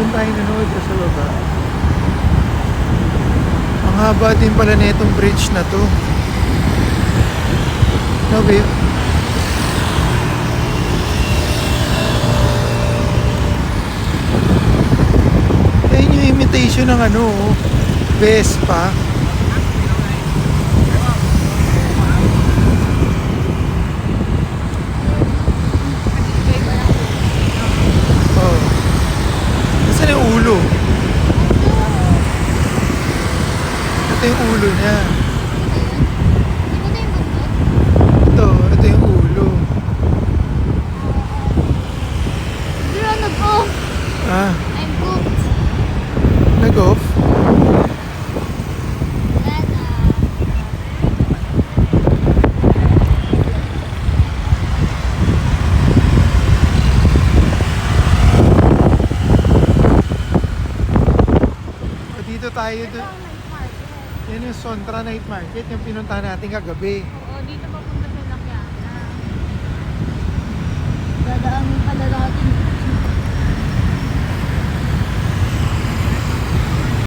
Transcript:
Doon tayo nanood sa baba. Ang haba din pala na itong bridge na to. No, babe? Ayun yung imitation ng ano, Vespa. Oh. Nasaan yung ulo? Ito yung ulo niya. Ito yung ulo. Bro, nag-off. Ah, I'm cooked. nag-off? Dito tayo doon. Yan yung Sontra Night Market, yung pinuntahan natin kagabi. Oo, dito papunta sa Lakyana. Dadaanin pala natin.